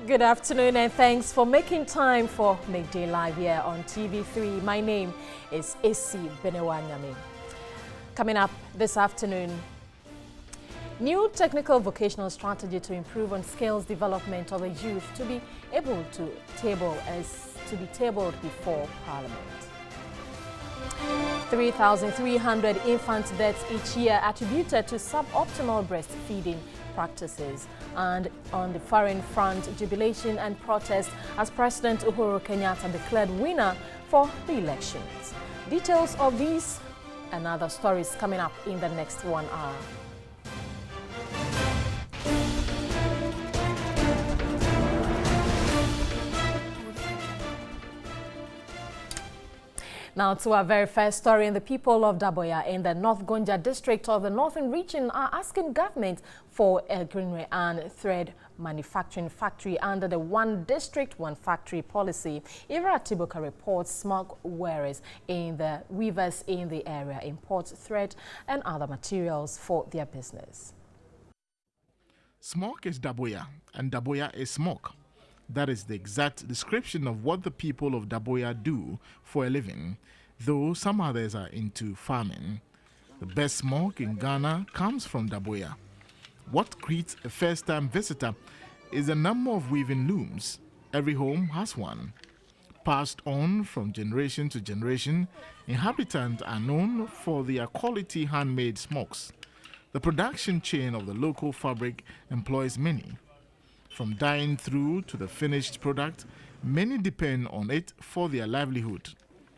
Good afternoon and thanks for making time for Midday Live here on TV3. My name is Asiedu-Dartey. Coming up this afternoon, new technical vocational strategy to improve on skills development of the youth to be able to be tabled before Parliament. 3,300 infant deaths each year attributed to suboptimal breastfeeding practices. And on the foreign front, jubilation and protest as President Uhuru Kenyatta declared winner for the elections. Details of these and other stories coming up in the next 1 hour. Now to our very first story, and the people of Daboya in the North Gonja district of the Northern region are asking government for a greenery and thread manufacturing factory under the One District, One Factory policy. Ira Tibuka reports smoke wearers in the weavers in the area import thread and other materials for their business. Smoke is Daboya and Daboya is smoke. That is the exact description of what the people of Daboya do for a living, though some others are into farming. The best smoke in Ghana comes from Daboya. What greets a first-time visitor is the number of weaving looms. Every home has one. Passed on from generation to generation, inhabitants are known for their quality handmade smokes. The production chain of the local fabric employs many. From dyeing through to the finished product, many depend on it for their livelihood.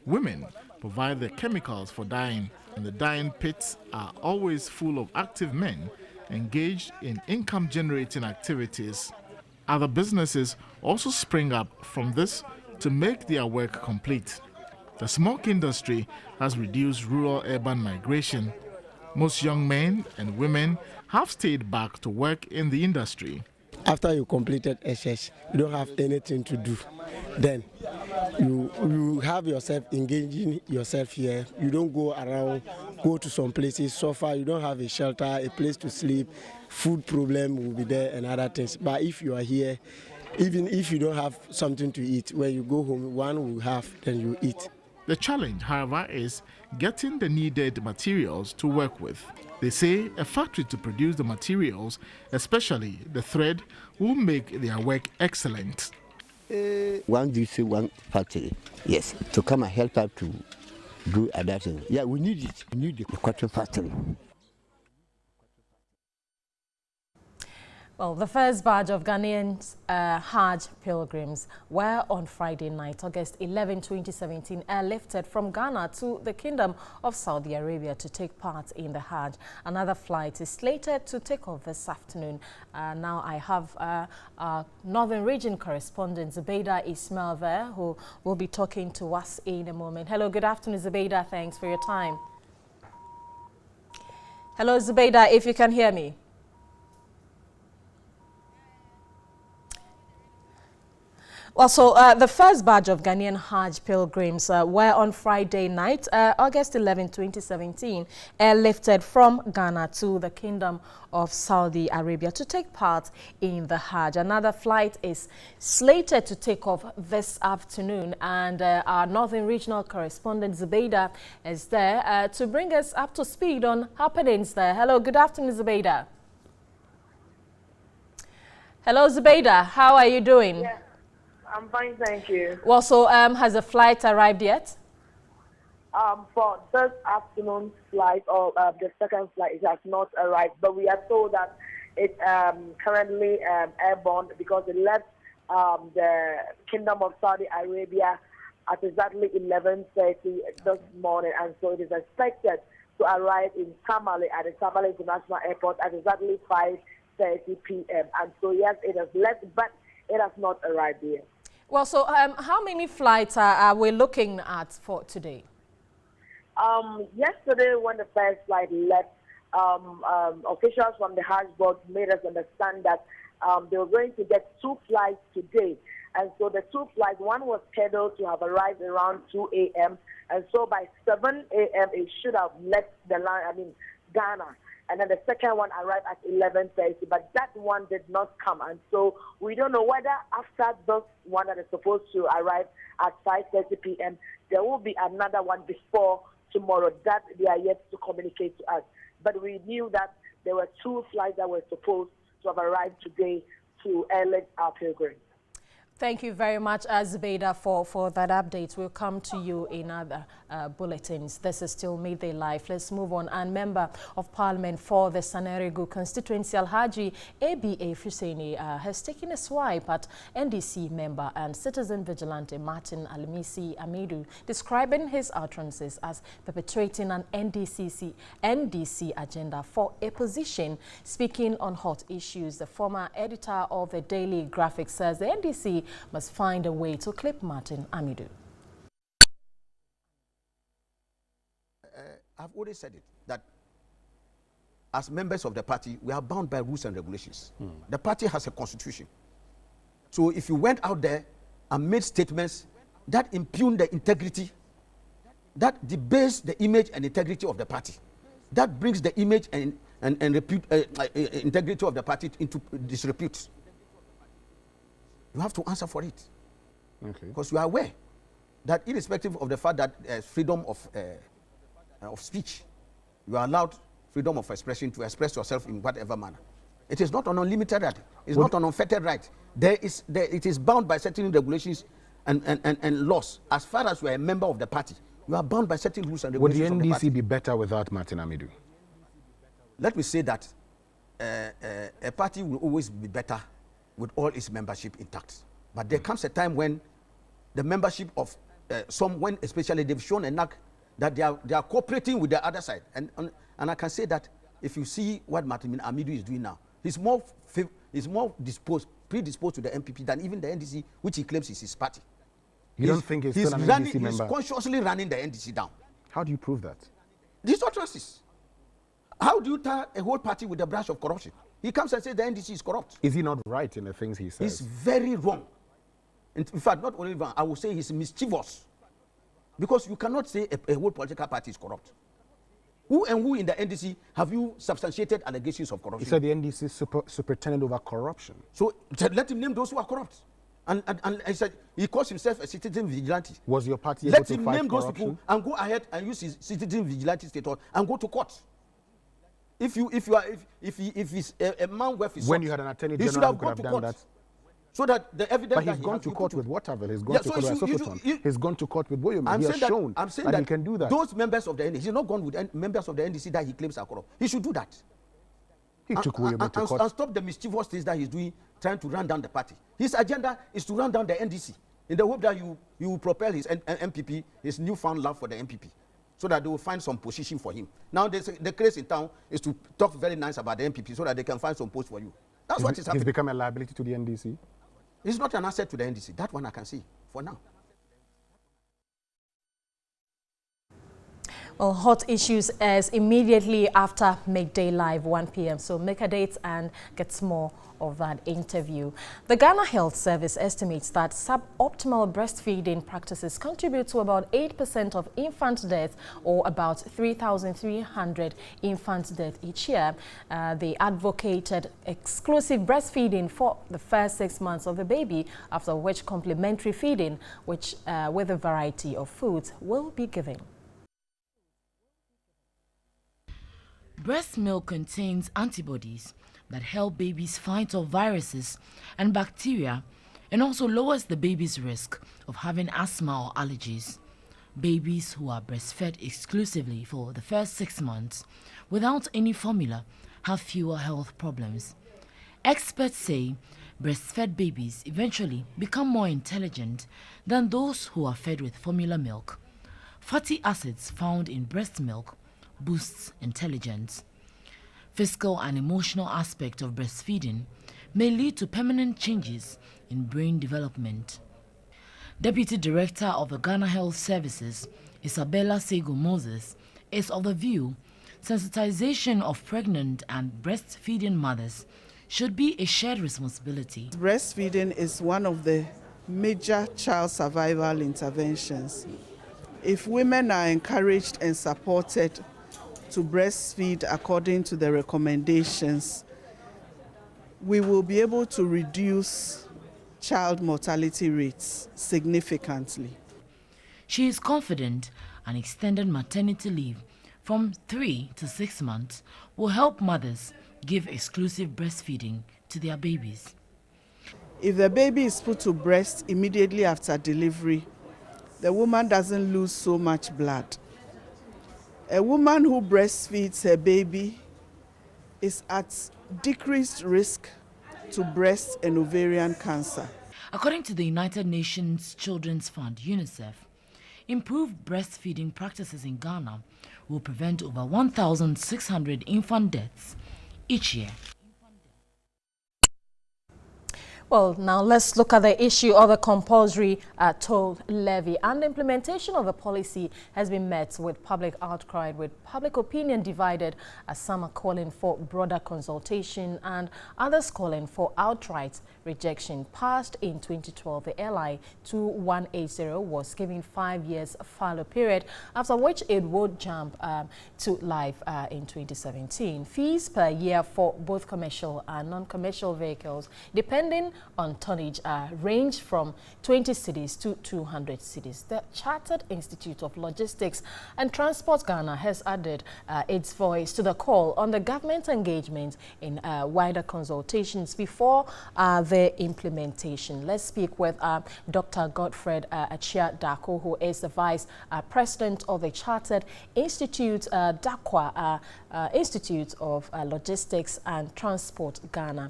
Women provide the chemicals for dyeing, and the dyeing pits are always full of active men engaged in income-generating activities. Other businesses also spring up from this to make their work complete. The smoke industry has reduced rural-urban migration. Most young men and women have stayed back to work in the industry. After you completed SS, you don't have anything to do. Then you have yourself engaging yourself here. You don't go around, go to some places, suffer. You don't have a shelter, a place to sleep. Food problem will be there and other things. But if you are here, even if you don't have something to eat, when you go home, one will have, then you eat. The challenge, however, is getting the needed materials to work with. They say a factory to produce the materials, especially the thread, will make their work excellent. One DC, one factory, yes, to come and help us to do other things. Yeah, we need it. We need the cotton factory. Well, the first batch of Ghanaian Hajj pilgrims were on Friday night, August 11, 2017, airlifted from Ghana to the Kingdom of Saudi Arabia to take part in the Hajj. Another flight is slated to take off this afternoon. Now I have our Northern Region correspondent Zubaida Ismail there, who will be talking to us in a moment. Hello, good afternoon, Zubaida. Thanks for your time. Hello, Zubaida, if you can hear me. Well, so the first batch of Ghanaian Hajj pilgrims were on Friday night, August 11, 2017, airlifted from Ghana to the Kingdom of Saudi Arabia to take part in the Hajj. Another flight is slated to take off this afternoon, and our Northern Regional correspondent Zubaida is there to bring us up to speed on happenings there. Hello, good afternoon, Zubaida. Hello, Zubaida. How are you doing? Yeah. I'm fine, thank you. Well, so has the flight arrived yet? For this afternoon's flight, or the second flight, it has not arrived, but we are told that it's currently airborne because it left the Kingdom of Saudi Arabia at exactly 11:30 this morning, and so it is expected to arrive in Tamale at the Tamale International Airport at exactly 5:30 p.m. And so yes, it has left, but it has not arrived yet. Well, so how many flights are we looking at for today? Yesterday, when the first flight left, officials from the Hajj board made us understand that they were going to get 2 flights today. And so the 2 flights, one was scheduled to have arrived around 2 a.m. And so by 7 a.m., it should have left the line, Ghana. and then the second one arrived at 11:30, but that one did not come. And so we don't know whether after those one that is supposed to arrive at 5:30 p.m., there will be another one before tomorrow. That they are yet to communicate to us. But we knew that there were 2 flights that were supposed to have arrived today to airlift our pilgrims. Thank you very much, Zubeida, for that update. We'll come to you in other bulletins. This is still Midday Live. Let's move on. And Member of Parliament for the Sanerigu constituency, Alhaji ABA Fuseni, has taken a swipe at NDC member and citizen vigilante Martin Alimisi Amidu, describing his utterances as perpetuating an NDC agenda for a position. Speaking on hot issues, the former editor of the Daily Graphic says the NDC must find a way to clip Martin Amidu. I've already said it, that as members of the party, we are bound by rules and regulations. The party has a constitution. So if you went out there and made statements that impugn the integrity, that debase the image and integrity of the party, that brings the image and integrity of the party into disrepute, you have to answer for it. Okay. Because you are aware that irrespective of the fact that freedom of speech, you are allowed freedom of expression to express yourself in whatever manner. It is not an unlimited right. It's not an unfettered right. It is bound by certain regulations and laws. As far as you are a member of the party, you are bound by certain rules and regulations. Would the NDC be better without Martin Amidu? Let me say that a party will always be better with all its membership intact. But there comes a time when the membership of when especially they've shown a knack that they are cooperating with the other side. And I can say that if you see what Martin Amidu is doing now, he's more predisposed to the MPP than even the NDC, which he claims is his party. You don't think he's still an NDC member? He's consciously running the NDC down. How do you prove that? These utterances. How do you tie a whole party with a brush of corruption? He comes and says the NDC is corrupt. Is he not right in the things he says? He's very wrong. In fact, not only wrong, I would say he's mischievous. Because you cannot say a whole political party is corrupt. Who in the NDC have you substantiated allegations of corruption? He said the NDC is superintendent over corruption. So let him name those who are corrupt. And he said he calls himself a citizen vigilante. Was your party able to fight corruption? Let him name those people and go ahead and use his citizen vigilante status and go to court. If he's a man worth his when you had an attorney general who could have done that. So that the evidence. But he's gone to court with whatever. He's gone to court with Sofoton. He's gone to court with Boyoma. He has shown that he can do that. Those members of the NDC, he's not gone with members of the NDC that he claims are corrupt. He should do that. He took Boyoma to court. And stop the mischievous things that he's doing, trying to run down the party. His agenda is to run down the NDC in the hope that you will propel his MPP, his newfound love for the MPP, so that they will find some position for him. Now, the craze in town is to talk very nice about the MPP so that they can find some post for you. That's what is happening. He's become a liability to the NDC? He's not an asset to the NDC. That one I can see for now. Well, hot issues as immediately after Midday Live, 1 p.m. So make a date and get more of that interview. The Ghana Health Service estimates that suboptimal breastfeeding practices contribute to about 8% of infant deaths, or about 3,300 infant deaths each year. They advocated exclusive breastfeeding for the first 6 months of the baby, after which complementary feeding, with a variety of foods, will be given. Breast milk contains antibodies that help babies fight off viruses and bacteria, and also lowers the baby's risk of having asthma or allergies. Babies who are breastfed exclusively for the first 6 months without any formula have fewer health problems. Experts say breastfed babies eventually become more intelligent than those who are fed with formula milk. Fatty acids found in breast milk boosts intelligence. Physical and emotional aspect of breastfeeding may lead to permanent changes in brain development. Deputy Director of the Ghana Health Services, Isabella Sego Moses, is of the view sensitization of pregnant and breastfeeding mothers should be a shared responsibility. Breastfeeding is one of the major child survival interventions. If women are encouraged and supported to breastfeed according to the recommendations, we will be able to reduce child mortality rates significantly. She is confident an extended maternity leave from 3 to 6 months will help mothers give exclusive breastfeeding to their babies. If the baby is put to breast immediately after delivery, the woman doesn't lose so much blood. A woman who breastfeeds her baby is at decreased risk to breast and ovarian cancer. According to the United Nations Children's Fund, UNICEF, improved breastfeeding practices in Ghana will prevent over 1,600 infant deaths each year. Well, now let's look at the issue of the compulsory at old levy. And the implementation of the policy has been met with public outcry, with public opinion divided, as some are calling for broader consultation and others calling for outright rejection. Passed in 2012, the LI 2180 was given 5 years fallow period, after which it would jump to life in 2017. Fees per year for both commercial and non-commercial vehicles, depending on tonnage, range from 20 cedis to 200 cedis. The Chartered Institute of Logistics and Transport Ghana has added its voice to the call on the government engagement in wider consultations before the implementation. Let's speak with Dr. Godfred Asiedu-Dartey, who is the Vice President of the Chartered Institute, DAQA, Institute of Logistics and Transport Ghana,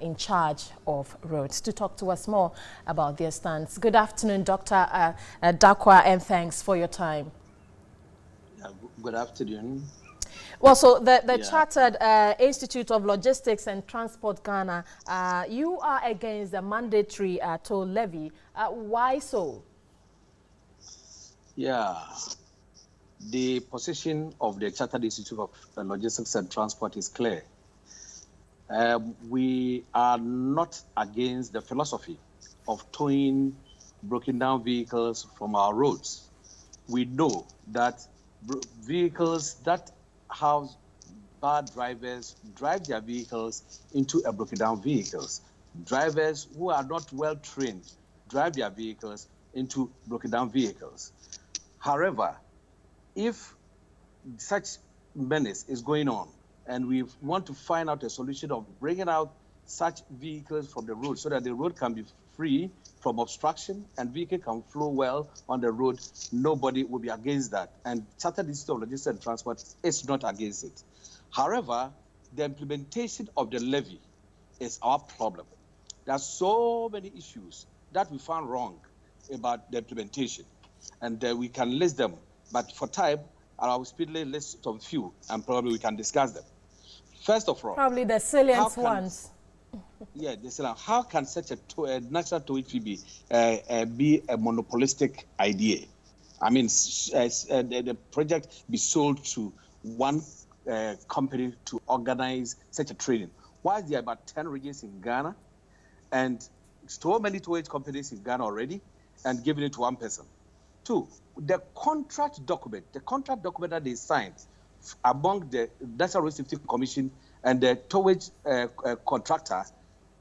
in charge of roads, to talk to us more about their stance. Good afternoon, Dr. Dartey, and thanks for your time. Good afternoon. Well, so the Chartered Institute of Logistics and Transport Ghana, you are against the mandatory toll levy. Why so? Yeah, the position of the Chartered Institute of Logistics and Transport is clear. We are not against the philosophy of towing broken down vehicles from our roads. We know that vehicles that have bad drivers drive their vehicles into a broken down vehicles. Drivers who are not well trained drive their vehicles into broken down vehicles. However, if such menace is going on and we want to find out a solution of bringing out such vehicles from the road so that the road can be free from obstruction and vehicle can flow well on the road, nobody will be against that. And Chartered Institute of Logistics and Transport is not against it. However, the implementation of the levy is our problem. There are so many issues that we found wrong about the implementation, and we can list them. But for time, I will speedily list some few, and probably we can discuss them. First of all, probably the salient ones. Yeah, how can such a national towing fee be a monopolistic idea? I mean, the project be sold to one company to organize such a training. Why is there about 10 regions in Ghana and so many towage companies in Ghana already and giving it to one person? Two, the contract document that they signed among the National Road Safety Commission and the towage contractor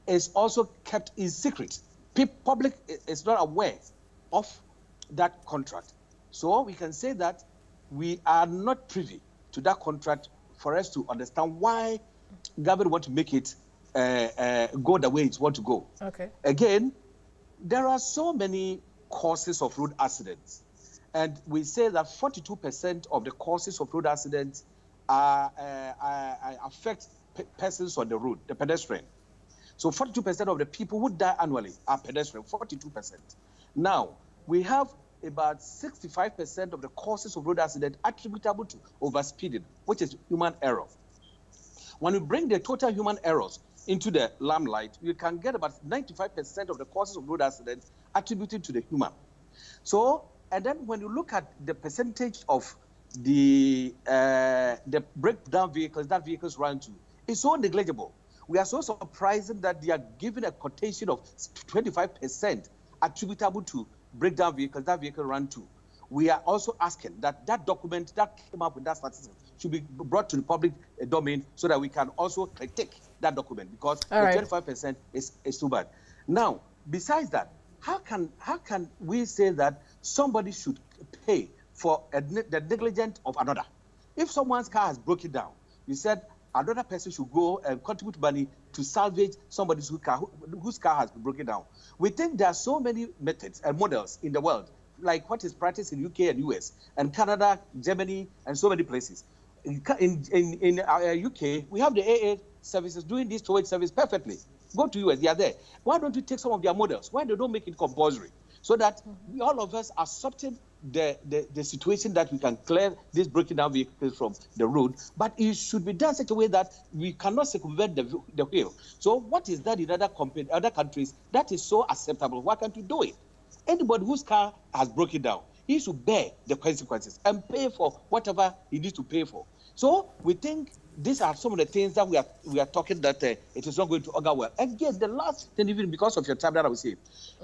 is also kept in secret. Public is not aware of that contract. So we can say that we are not privy to that contract for us to understand why government want to make it go the way it want to go. Okay. Again, there are so many causes of road accidents. And we say that 42% of the causes of road accidents affect persons on the road, the pedestrian. So 42% of the people who die annually are pedestrian, 42%. Now, we have about 65% of the causes of road accident attributable to overspeeding, which is human error. When we bring the total human errors into the limelight, we can get about 95% of the causes of road accidents attributed to the human. So, and then when you look at the percentage of the breakdown vehicles that vehicles run to, it's so negligible. We are so surprised that they are given a quotation of 25% attributable to breakdown vehicles that vehicle run to. we are also asking that that document that came up with that statistic should be brought to the public domain so that we can also critique that document, because the 25% is too bad. Now, besides that, how can we say that somebody should pay for the negligence of another? If someone's car has broken down, you said another person should go and contribute money to salvage somebody's whose car has been broken down. We think there are so many methods and models in the world, like what is practiced in UK and US and Canada, Germany, and so many places. In UK, we have the AA services doing this towage service perfectly. Go to US, they are there. Why don't you take some of their models? Why they don't make it compulsory? So that all of us are accepting the situation that we can clear these breaking down vehicles from the road, but it should be done such a way that we cannot circumvent the wheel. So what is that in other countries that is so acceptable? Why can't we do it? Anybody whose car has broken down, he should bear the consequences and pay for whatever he needs to pay for. So we think these are some of the things that we are talking that it is not going to augur well. Again, the last thing, even because of your time, that I will say,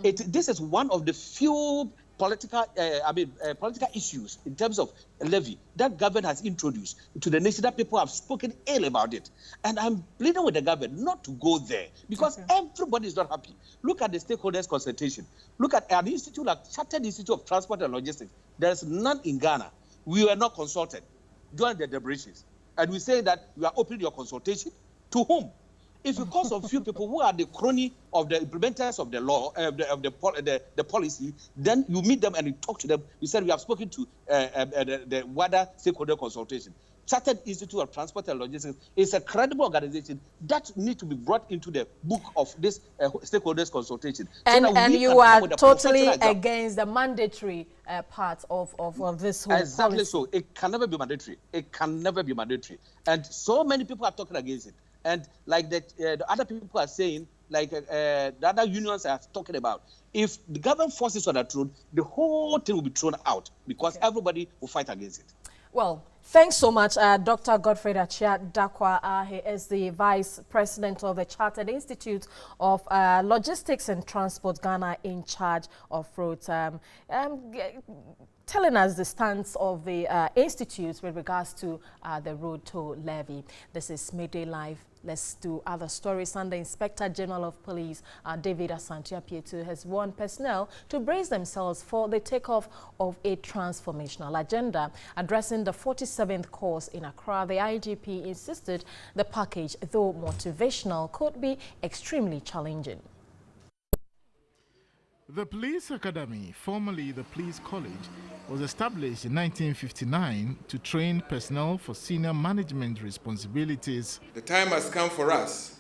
this is one of the few political issues in terms of levy that government has introduced to the nation that people have spoken ill about it. And I'm pleading with the government not to go there, because everybody is not happy. Look at the stakeholders consultation. Look at an institute like Chartered Institute of Transport and Logistics. There is none in Ghana. We were not consulted during the deliberations. And we say that we are opening your consultation to whom? If because of few people who are the crony of the implementers of the law, the policy, then you meet them and you talk to them. You said we have spoken to the wider stakeholder consultation. Chartered Institute of Transport and Logistics is a credible organization that needs to be brought into the book of this stakeholders consultation. And you are totally against the mandatory part of this whole Exactly policy. So. It can never be mandatory. It can never be mandatory. And so many people are talking against it. And like the other people are saying, like the other unions are talking about, if the government forces on the throne, the whole thing will be thrown out, because everybody will fight against it. Well, thanks so much, Dr. Godfrey Asiedu-Dartey. He is the Vice President of the Chartered Institute of Logistics and Transport Ghana, in charge of roads, telling us the stance of the institutes with regards to the road toll levy. This is Midday Live. Let's do other stories. And the Inspector General of Police, David Asiedu-Dartey, has warned personnel to brace themselves for the takeoff of a transformational agenda. Addressing the 47th course in Accra, the IGP insisted the package, though motivational, could be extremely challenging. The Police Academy, formerly the Police College, was established in 1959 to train personnel for senior management responsibilities. The time has come for us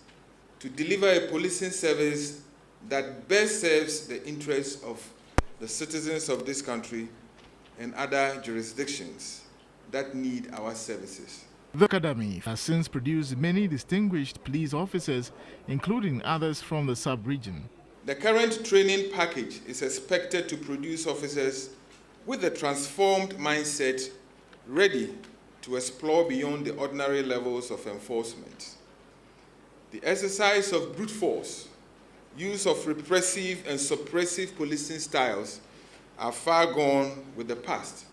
to deliver a policing service that best serves the interests of the citizens of this country and other jurisdictions that need our services. The Academy has since produced many distinguished police officers, including others from the sub-region. The current training package is expected to produce officers with a transformed mindset, ready to explore beyond the ordinary levels of enforcement. The exercise of brute force, use of repressive and suppressive policing styles are far gone with the past.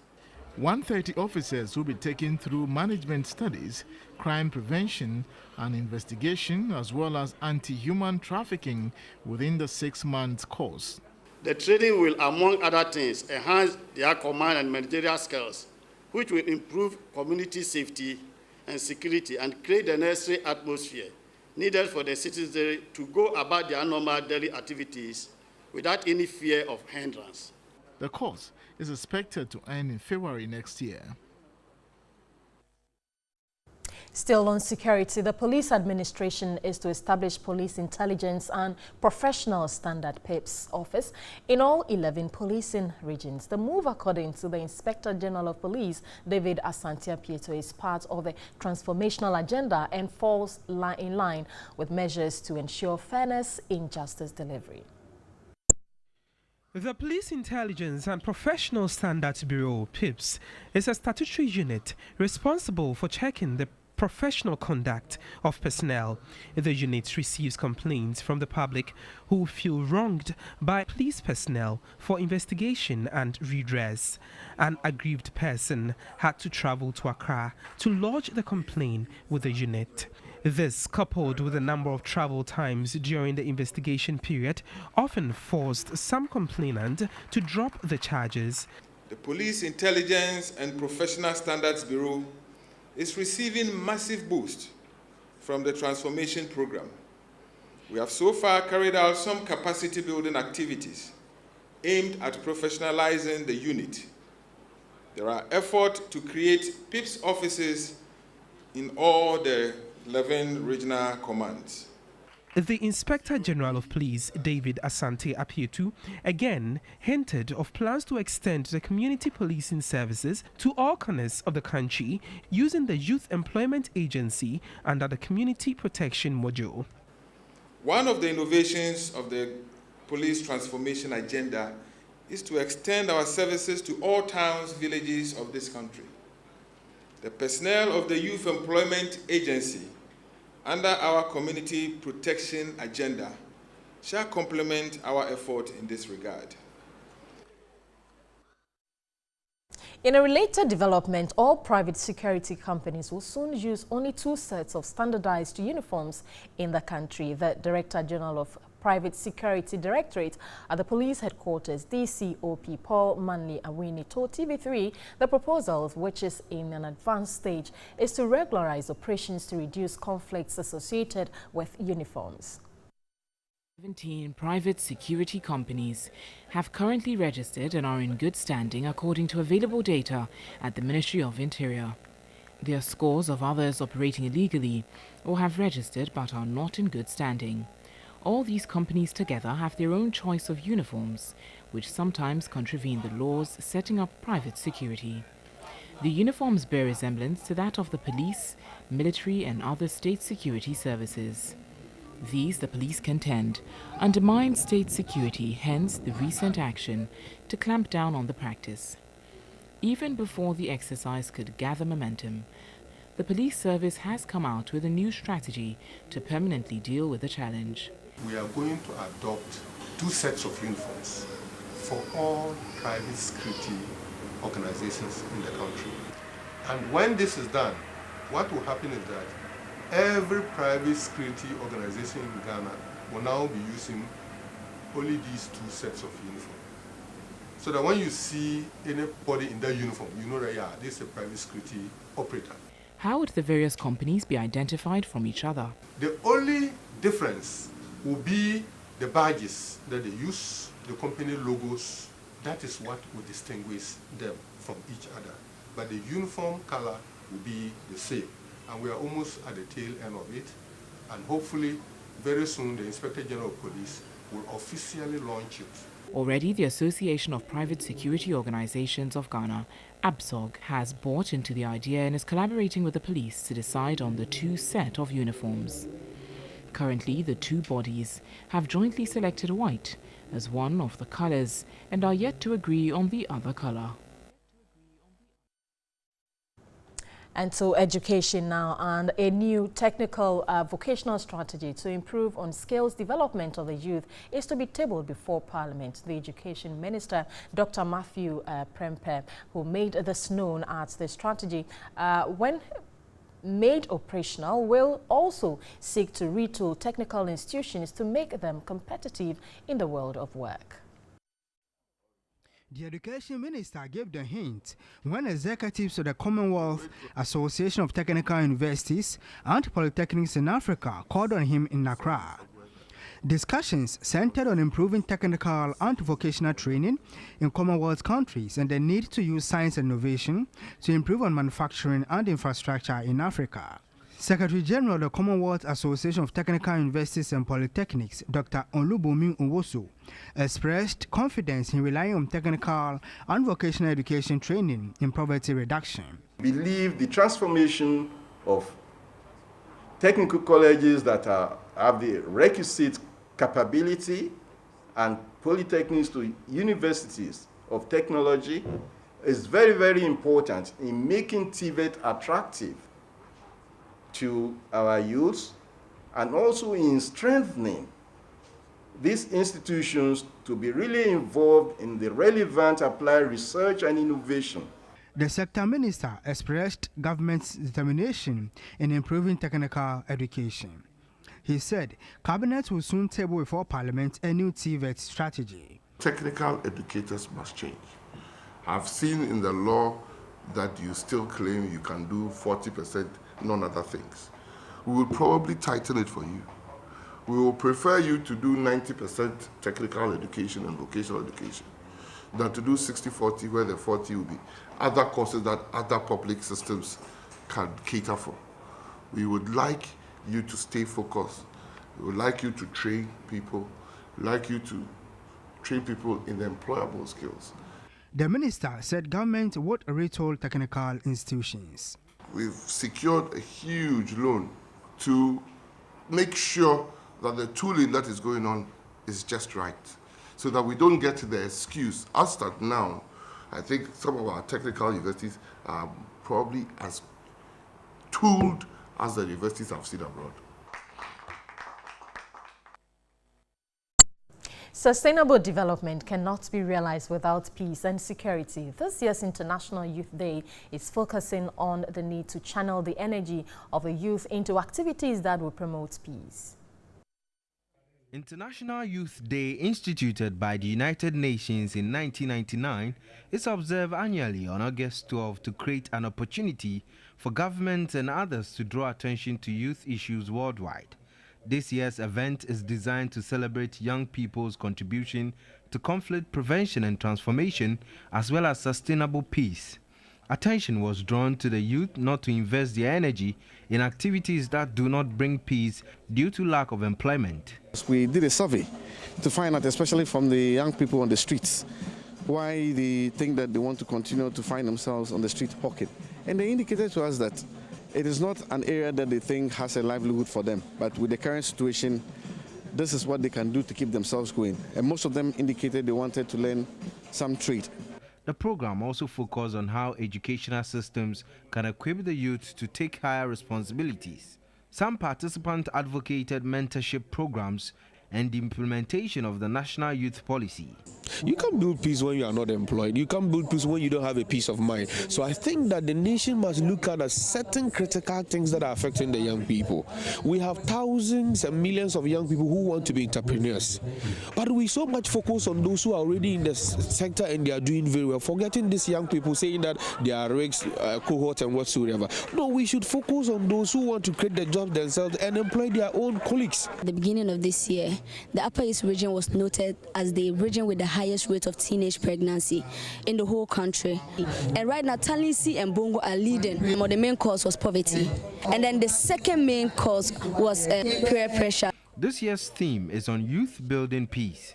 130 officers will be taken through management studies, crime prevention and investigation, as well as anti-human trafficking within the 6-month course. The training will, among other things, enhance their command and managerial skills, which will improve community safety and security and create the necessary atmosphere needed for the citizens to go about their normal daily activities without any fear of hindrance. The course is expected to end in February next year. Still on security, the police administration is to establish police intelligence and professional standard PIPS office in all 11 policing regions. The move, according to the Inspector General of Police, David Asiedu-Dartey, is part of the transformational agenda and falls in line with measures to ensure fairness in justice delivery. The Police Intelligence and Professional Standards Bureau, PIPS, is a statutory unit responsible for checking the professional conduct of personnel. The unit receives complaints from the public who feel wronged by police personnel for investigation and redress. An aggrieved person had to travel to Accra to lodge the complaint with the unit. This, coupled with a number of travel times during the investigation period, often forced some complainant to drop the charges. The Police Intelligence and Professional Standards Bureau is receiving massive boost from the transformation program. We have so far carried out some capacity building activities aimed at professionalizing the unit. There are efforts to create PIPS offices in all the 11 regional commands. The Inspector General of Police, David Asante Apietu, again hinted of plans to extend the community policing services to all corners of the country using the Youth Employment Agency under the Community Protection Module. One of the innovations of the police transformation agenda is to extend our services to all towns, villages of this country. The personnel of the Youth Employment Agency under our community protection agenda shall complement our effort in this regard. In a related development, all private security companies will soon use only 2 sets of standardized uniforms in the country. The Director General of Private Security Directorate at the police headquarters, DCOP Paul Manley Awini, told TV3 the proposal, which is in an advanced stage, is to regularize operations to reduce conflicts associated with uniforms. 17 private security companies have currently registered and are in good standing according to available data at the Ministry of Interior. There are scores of others operating illegally or have registered but are not in good standing. All these companies together have their own choice of uniforms, which sometimes contravene the laws setting up private security. The uniforms bear resemblance to that of the police, military and other state security services. These, the police contend, undermine state security, hence the recent action to clamp down on the practice. Even before the exercise could gather momentum, the police service has come out with a new strategy to permanently deal with the challenge. We are going to adopt 2 sets of uniforms for all private security organizations in the country. And when this is done, what will happen is that every private security organization in Ghana will now be using only these 2 sets of uniforms. So that when you see anybody in that uniform, you know that, yeah, this is a private security operator. How would the various companies be identified from each other? The only difference will be the badges that they use, the company logos. That is what will distinguish them from each other. But the uniform color will be the same. And we are almost at the tail end of it. And hopefully, very soon, the Inspector General of Police will officially launch it. Already, the Association of Private Security Organizations of Ghana, APSOG, has bought into the idea and is collaborating with the police to decide on the 2 set of uniforms. Currently, the 2 bodies have jointly selected white as one of the colors and are yet to agree on the other color. And so education now, and a new technical vocational strategy to improve on skills development of the youth is to be tabled before Parliament. The Education Minister, Dr. Matthew Prempeh, who made this known at the strategy, when made operational, will also seek to retool technical institutions to make them competitive in the world of work. The Education Minister gave the hint when executives of the Commonwealth Association of Technical Universities and Polytechnics in Africa called on him in Accra. Discussions centered on improving technical and vocational training in Commonwealth countries and the need to use science and innovation to improve on manufacturing and infrastructure in Africa. Secretary General of the Commonwealth Association of Technical Universities and Polytechnics, Dr. Olubomi Nwosu, expressed confidence in relying on technical and vocational education training in poverty reduction. We believe the transformation of technical colleges that have the requisite capability and polytechnics to universities of technology is very, very important in making TVET attractive to our youth, and also in strengthening these institutions to be really involved in the relevant applied research and innovation. The sector minister expressed government's determination in improving technical education. He said cabinet will soon table before parliament a new TVET strategy. Technical educators must change. I've seen in the law that you still claim you can do 40%, none other things. We will probably tighten it for you. We will prefer you to do 90% technical education and vocational education than to do 60-40, where the 40 will be other courses that other public systems can cater for. We would like you to stay focused. We would like you to train people. We would like you to train people in the employable skills. The minister said government would retool technical institutions. We've secured a huge loan to make sure that the tooling that is going on is just right, so that we don't get the excuse. As at now, I think some of our technical universities are probably as tooled as the universities I've seen abroad. Sustainable development cannot be realized without peace and security. This year's International Youth Day is focusing on the need to channel the energy of the youth into activities that will promote peace. International Youth Day, instituted by the United Nations in 1999, is observed annually on August 12 to create an opportunity for governments and others to draw attention to youth issues worldwide. This year's event is designed to celebrate young people's contribution to conflict prevention and transformation, as well as sustainable peace. Attention was drawn to the youth not to invest their energy in activities that do not bring peace due to lack of employment. We did a survey to find out, especially from the young people on the streets, why they think that they want to continue to find themselves on the street hawking. And they indicated to us that it is not an area that they think has a livelihood for them, but with the current situation, this is what they can do to keep themselves going. And most of them indicated they wanted to learn some trade. The program also focused on how educational systems can equip the youth to take higher responsibilities. Some participants advocated mentorship programs and the implementation of the National Youth Policy. You can't build peace when you are not employed. You can't build peace when you don't have a peace of mind. So I think that the nation must look at certain critical things that are affecting the young people. We have thousands and millions of young people who want to be entrepreneurs. But we so much focus on those who are already in the sector and they are doing very well, forgetting these young people, saying that they are rigs, cohort and whatsoever. No, we should focus on those who want to create the jobs themselves and employ their own colleagues. At the beginning of this year, the Upper East region was noted as the region with the highest rate of teenage pregnancy in the whole country. And right now, Talinsi and Bongo are leading. The main cause was poverty. And then the second main cause was peer pressure. This year's theme is on youth building peace.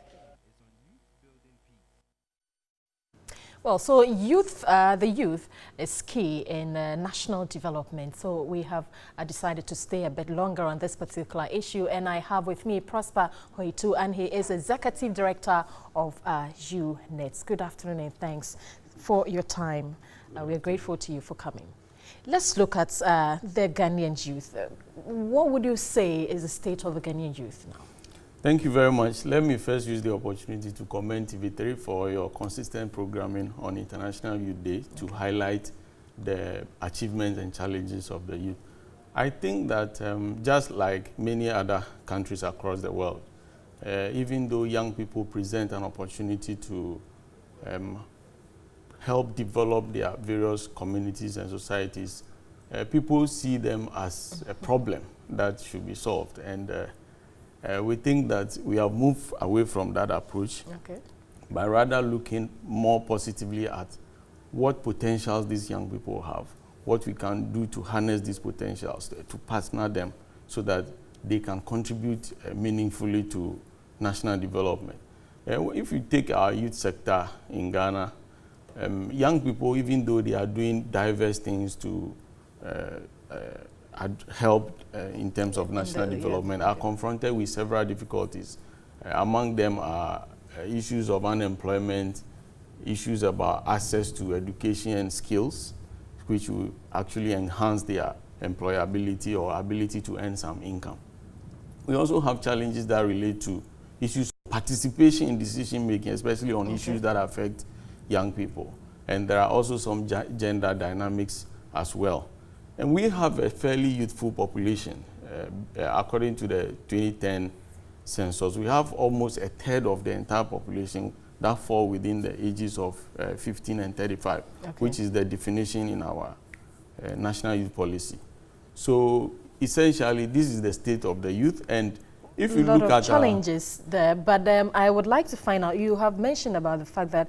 Well, so the youth is key in national development. So we have decided to stay a bit longer on this particular issue. And I have with me Prosper Hoitu, and he is Executive Director of UNET. Good afternoon and thanks for your time. We are grateful to you for coming. Let's look at the Ghanaian youth. What would you say is the state of the Ghanaian youth now? Thank you very much. Let me first use the opportunity to commend TV3 for your consistent programming on International Youth Day to highlight the achievements and challenges of the youth. I think that just like many other countries across the world, even though young people present an opportunity to help develop their various communities and societies, people see them as a problem that should be solved. And we think that we have moved away from that approach by rather looking more positively at what potentials these young people have, what we can do to harness these potentials, to partner them so that they can contribute meaningfully to national development. If you take our youth sector in Ghana, young people, even though they are doing diverse things to help in terms of national development, are confronted with several difficulties. Among them are issues of unemployment, issues about access to education and skills, which will actually enhance their employability or ability to earn some income. We also have challenges that relate to issues of participation in decision making, especially on issues that affect young people. And there are also some gender dynamics as well. And we have a fairly youthful population. According to the 2010 census, we have almost a third of the entire population that fall within the ages of 15 and 35, which is the definition in our national youth policy. So essentially, this is the state of the youth, and if you look at challenges there, but I would like to find out, you have mentioned about the fact that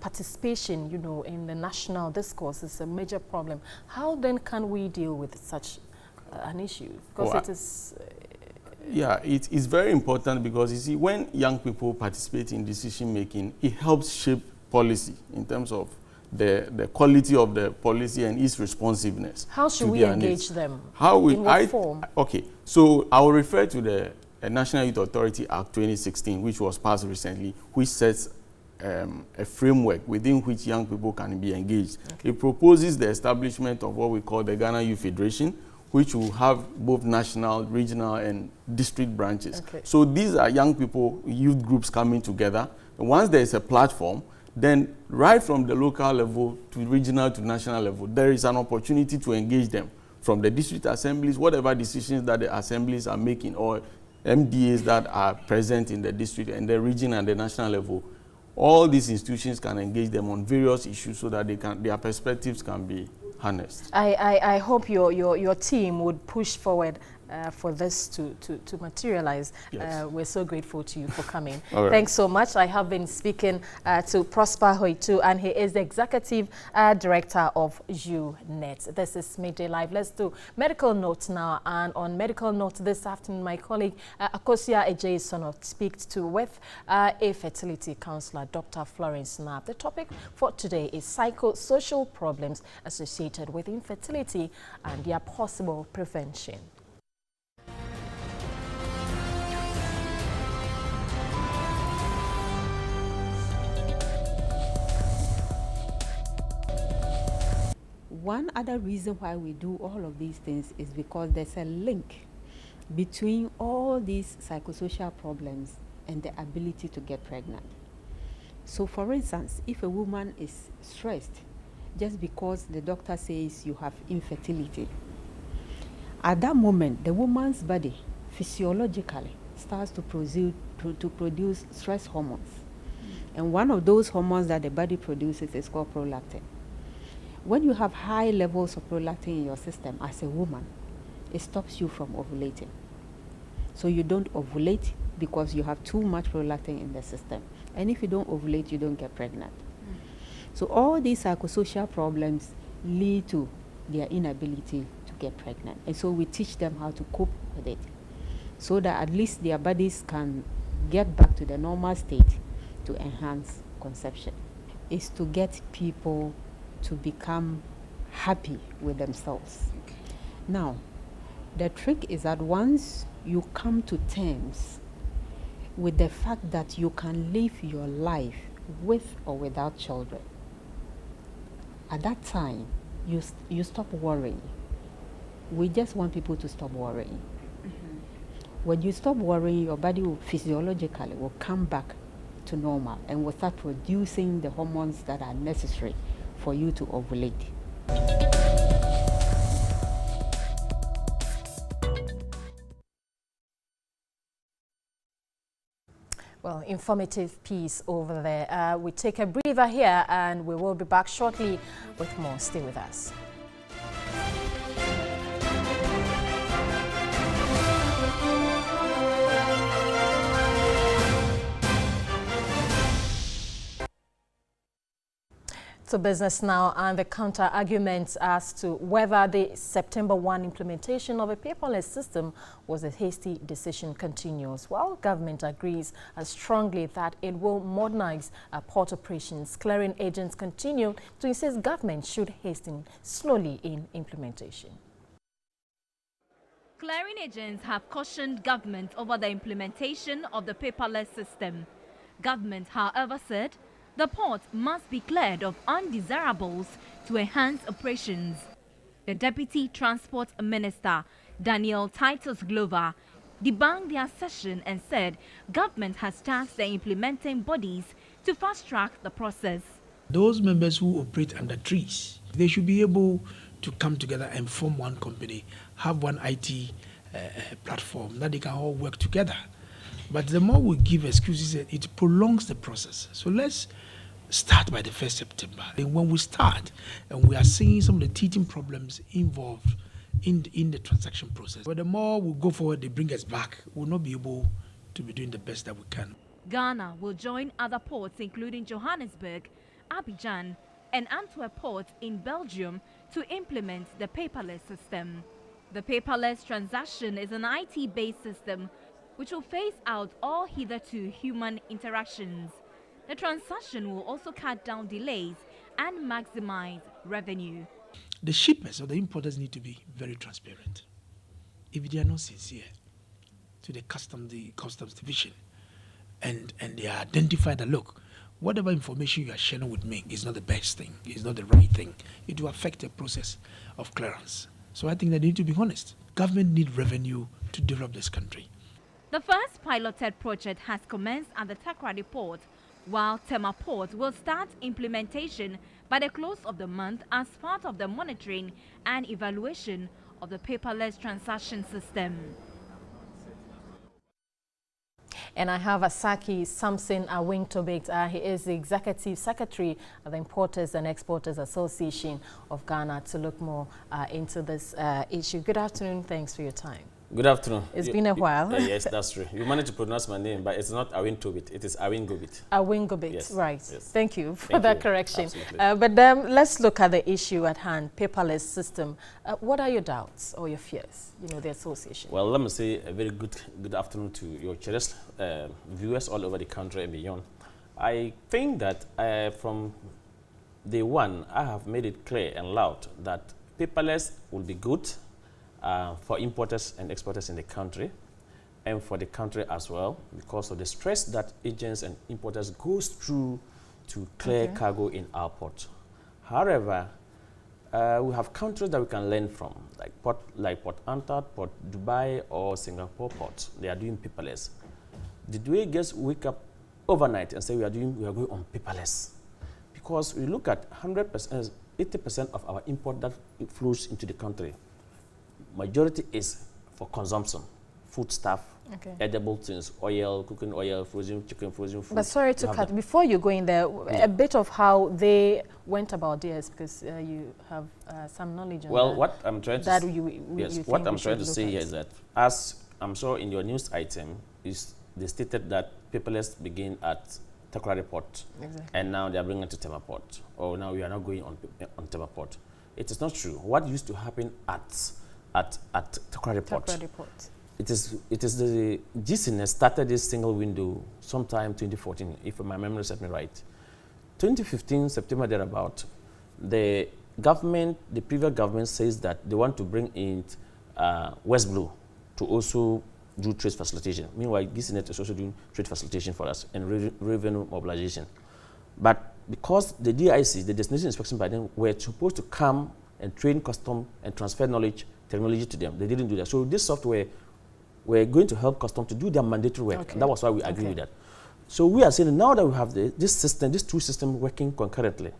participation, you know, in the national discourse is a major problem. How then can we deal with such an issue? Because it is... yeah, it is very important because, you see, when young people participate in decision making, it helps shape policy in terms of the quality of the policy and its responsiveness. How should we engage them? In what form? Okay, so I will refer to the National Youth Authority Act 2016, which was passed recently, which sets a framework within which young people can be engaged. It proposes the establishment of what we call the Ghana Youth Federation, which will have both national, regional, and district branches. So these are young people, youth groups coming together. And once there is a platform, then right from the local level to regional to national level, there is an opportunity to engage them from the district assemblies, whatever decisions that the assemblies are making, or MDAs that are present in the district and the region and the national level. All these institutions can engage them on various issues so that their perspectives can be harnessed. I hope your team would push forward for this to materialize. Yes. We're so grateful to you for coming. Right. Thanks so much. I have been speaking to Prosper Hoitu, and he is the Executive Director of UNET. This is Midday Live. Let's do medical notes now. And on medical notes this afternoon, my colleague Akosia Ejesono speaks with a fertility counselor, Dr. Florence Knapp. The topic for today is psychosocial problems associated with infertility and their possible prevention. One other reason why we do all of these things is because there's a link between all these psychosocial problems and the ability to get pregnant. So for instance, if a woman is stressed just because the doctor says you have infertility, at that moment the woman's body physiologically starts to produce stress hormones. And one of those hormones that the body produces is called prolactin. When you have high levels of prolactin in your system as a woman, it stops you from ovulating. So you don't ovulate because you have too much prolactin in the system. And if you don't ovulate, you don't get pregnant. So all these psychosocial problems lead to their inability to get pregnant. And so we teach them how to cope with it so that at least their bodies can get back to the normal state to enhance conception. Is to get people to become happy with themselves. Now, the trick is that once you come to terms with the fact that you can live your life with or without children, at that time, you stop worrying. We just want people to stop worrying. When you stop worrying, your body will physiologically will come back to normal and will start producing the hormones that are necessary for you to ovulate. Well, informative piece over there. We take a breather here and we will be back shortly with more. Stay with us. To business now, and the counter-arguments as to whether the September 1 implementation of a paperless system was a hasty decision continues. While government agrees strongly that it will modernize port operations, clearing agents continue to insist government should hasten slowly in implementation. Clearing agents have cautioned government over the implementation of the paperless system. Government, however, said the port must be cleared of undesirables to enhance operations. The Deputy Transport Minister, Daniel Titus Glover, debunked the assertion and said government has tasked the implementing bodies to fast-track the process. Those members who operate under trees, they should be able to come together and form one company, have one IT platform that they can all work together. But the more we give excuses, it prolongs the process. So let's start by the 1st September. And when we start, and we are seeing some of the teething problems involved in the transaction process, but the more we go forward, they bring us back, we'll not be able to be doing the best that we can. Ghana will join other ports, including Johannesburg, Abidjan, and Antwerp port in Belgium, to implement the paperless system. The paperless transaction is an IT-based system which will phase out all hitherto human interactions. The transaction will also cut down delays and maximize revenue. The shippers or the importers need to be very transparent. If they are not sincere to the customs division, and they identify that, look, whatever information you are sharing with me is not the best thing, is not the right thing, it will affect the process of clearance. So I think they need to be honest. Government needs revenue to develop this country. The first piloted project has commenced at the Takoradi port, while Tema Port will start implementation by the close of the month as part of the monitoring and evaluation of the paperless transaction system. And I have Asaki Samson Awing-Tobit. He is the Executive Secretary of the Importers and Exporters Association of Ghana, to look more into this issue. Good afternoon. Thanks for your time. Good afternoon. It's been a while. Yes, that's true. You managed to pronounce my name, but it's not Awing-Tobit. It is Awing-Gobit. Awing-Gobit, yes. Right. Yes. Thank you for that correction. But let's look at the issue at hand, paperless system. What are your doubts or your fears, the association? Well, let me say a very good afternoon to your cherished viewers all over the country and beyond. I think that from day one, I have made it clear and loud that paperless will be good for importers and exporters in the country, and for the country as well, because of the stress that agents and importers goes through to clear cargo in our port. However, we have countries that we can learn from, like Port Antwerp, Port Dubai, or Singapore port. They are doing paperless. Did we just wake up overnight and say we are going on paperless? Because we look at 100%, 80% of our import that flows into the country, majority is for consumption, food stuff, edible things, oil, cooking oil, frozen chicken, frozen food. But sorry to cut, before you go in there, a bit of how they went about this, because you have some knowledge on well, that. what I'm trying to that what I'm trying to say here is that, as I'm sure in your news item, they stated that paperless begin at Takoradi Port, and now they are bringing it to Tema Port, or now we are not going on Tema Port. It is not true. What used to happen at Takoradi Port. It is the GCNS started this single window sometime 2014, if my memory serves me right. 2015, September thereabout, the previous government says that they want to bring in West Blue to also do trade facilitation. Meanwhile, GCNS is also doing trade facilitation for us and revenue mobilization. But because the DIC, the Destination Inspection by them, were supposed to come and train custom and transfer technology to them, they didn't do that. So this software were going to help custom to do their mandatory work, and that was why we agreed with that. So we are saying now that we have these two systems working concurrently,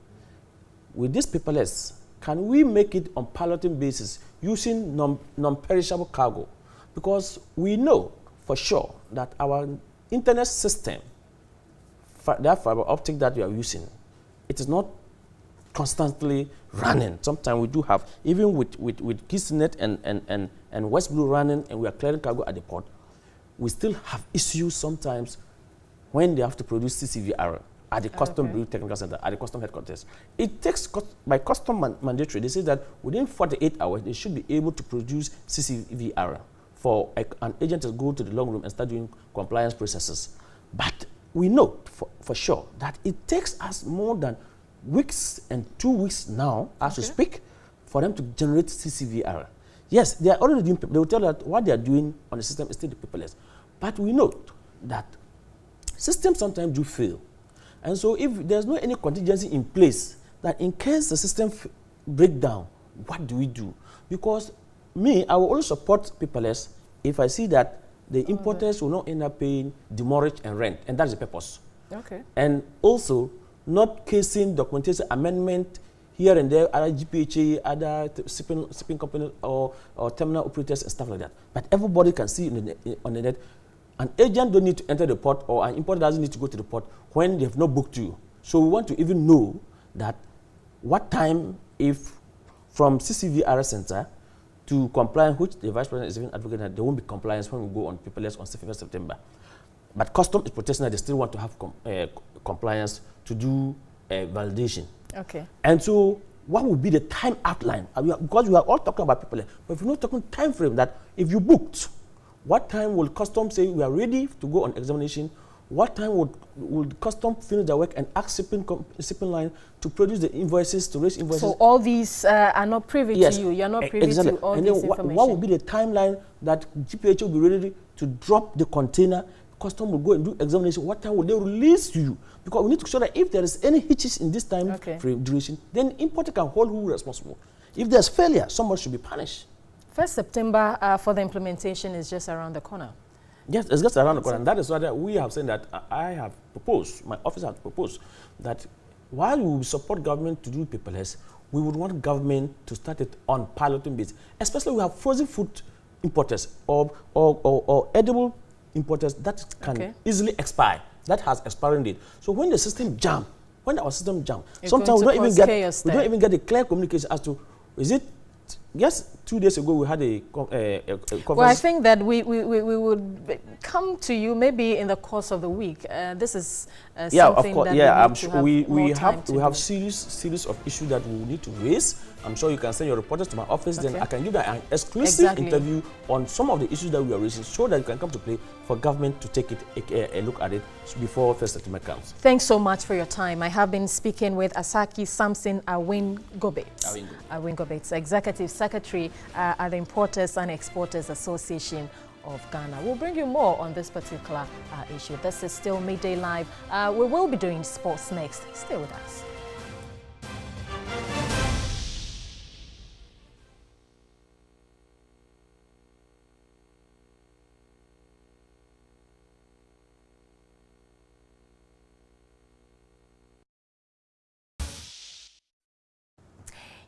with this paperless, can we make it on piloting basis using non-perishable cargo? Because we know for sure that our internet system, that fiber optic that we are using, it is not constantly running. Sometimes we do have, even with GCNet and West Blue running, and we are clearing cargo at the port, we still have issues sometimes when they have to produce CCVR at the Custom Bureau Technical Center, at the Custom Headquarters. It takes, by custom mandatory, they say that within 48 hours, they should be able to produce CCVR for an agent to go to the long room and start doing compliance processes. But we know for sure that it takes us more than weeks and 2 weeks now, as we speak, for them to generate CCVR. Yes, they are already doing, they will tell that what they are doing on the system is still the paperless. But we know that systems sometimes do fail. And so if there's no any contingency in place, that in case the system break down, what do we do? Because me, I will only support paperless if I see that the importers will not end up paying demurrage and rent, and that's the purpose. Okay. And also, not casing documentation amendment here and there, other GPHA, other shipping companies or terminal operators and stuff like that. But everybody can see on the net. An agent don't need to enter the port, or an importer doesn't need to go to the port when they have not booked you. So we want to even know that what time, if from CCVR Center to compliance, which the Vice President is even advocating that there won't be compliance when we go on paperless on 1st September. But custom is protesting that they still want to have compliance to do validation. Okay. And so what would be the time outline? Because we are all talking about paperless, but if we're not talking time frame, that if you booked, what time will custom say we are ready to go on examination? What time would custom finish their work and ask shipping line to produce the invoices, to raise invoices? So all these are not privy to you. You're not privy exactly. to all and this then information. What would be the timeline that GPH will be ready to drop the container? Custom will go and do examination. What time will they release you? Because we need to show that if there is any hitches in this time frame duration, then importer can hold who responsible. If there's failure, someone should be punished. 1st September for the implementation is just around the corner. Yes, it's just around the corner. And that is why we have said that I have proposed, my office has proposed, that while we support government to do paperless, we would want government to start it on piloting basis. Especially we have frozen food importers or edible importers that can easily expire, that has expiring date. So when the system jam, when our system jam, sometimes we don't even get the clear communication as to, is it, yes, 2 days ago we had a conference. Well, I think that we would come to you maybe in the course of the week. This is something that we have series of issues that we need to raise. I'm sure you can send your reporters to my office, then I can give an exclusive interview on some of the issues that we are raising, so that you can come to play for government to take a look at it before 1st September comes. Thanks so much for your time. I have been speaking with Asaki Samson Awingobet, Executive Secretary at the Importers and Exporters Association of Ghana. We'll bring you more on this particular issue. This is still Midday Live. We will be doing sports next. Stay with us.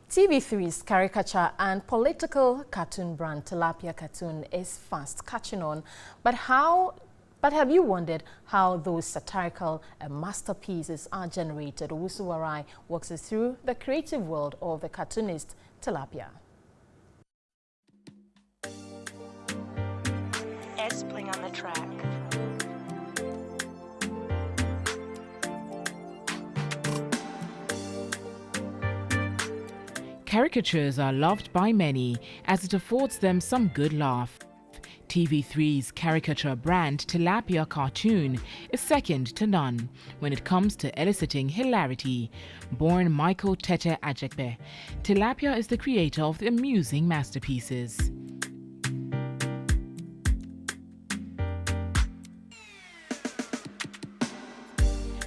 TV3's caricature and political cartoon brand Tilapia Cartoon is fast catching on. But have you wondered how those satirical masterpieces are generated? Owusu Warai walks us through the creative world of the cartoonist Tilapia. S-Pling on the track. Caricatures are loved by many as it affords them some good laugh. TV3's caricature brand Tilapia Cartoon is second to none when it comes to eliciting hilarity. Born Michael Tete Ajekpe, Tilapia is the creator of the amusing masterpieces.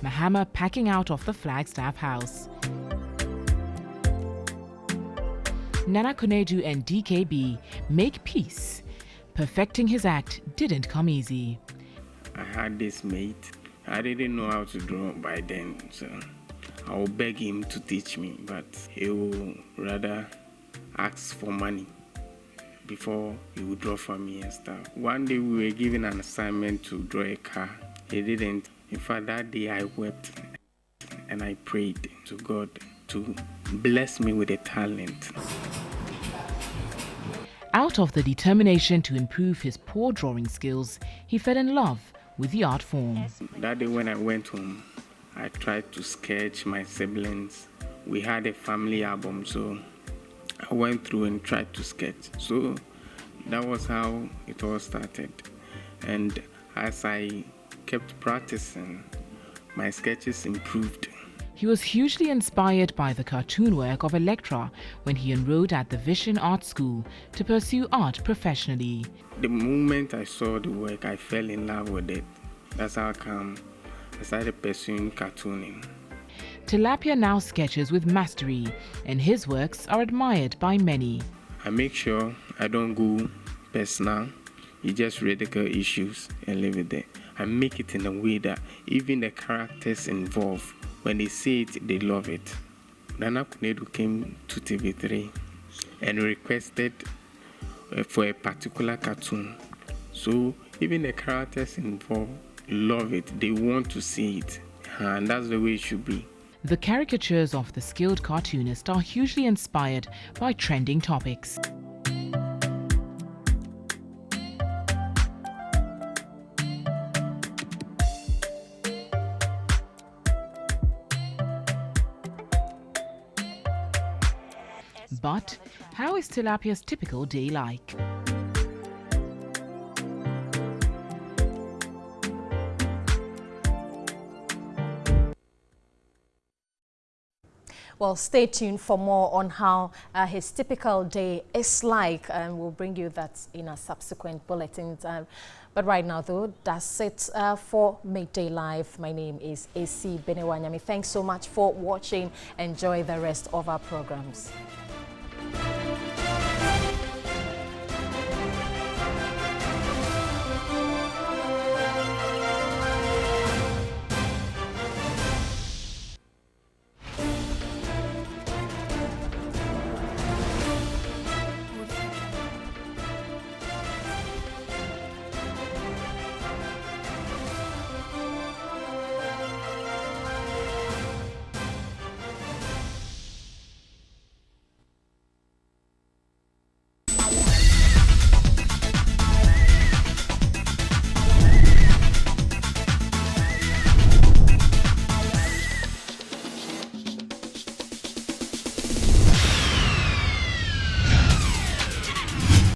Mahama packing out of the Flagstaff house. Nana Konedu and DKB make peace. Perfecting his act didn't come easy. I had this mate. I didn't know how to draw by then, so I will beg him to teach me, but he will rather ask for money before he would draw for me and stuff. One day we were given an assignment to draw a car. He didn't. In fact, that day I wept and I prayed to God to bless me with a talent. Out of the determination to improve his poor drawing skills, he fell in love with the art form. That day when I went home, I tried to sketch my siblings. We had a family album, so I went through and tried to sketch. So that was how it all started. And as I kept practicing, my sketches improved. He was hugely inspired by the cartoon work of Electra when he enrolled at the Vision Art School to pursue art professionally. The moment I saw the work, I fell in love with it. That's how come I started pursuing cartooning. Tilapia now sketches with mastery, and his works are admired by many. I make sure I don't go personal. You just radical issues and leave it there. I make it in a way that even the characters involved, when they say it, they love it. Nana Kunedu came to TV3 and requested for a particular cartoon. So even the characters involved love it. They want to see it. And that's the way it should be. The caricatures of the skilled cartoonist are hugely inspired by trending topics. But how is Tilapia's typical day like? Well, stay tuned for more on how his typical day is like, and we'll bring you that in a subsequent bulletin. But right now, though, that's it for Midday Live. My name is Asiedu-Dartey. Thanks so much for watching. Enjoy the rest of our programs.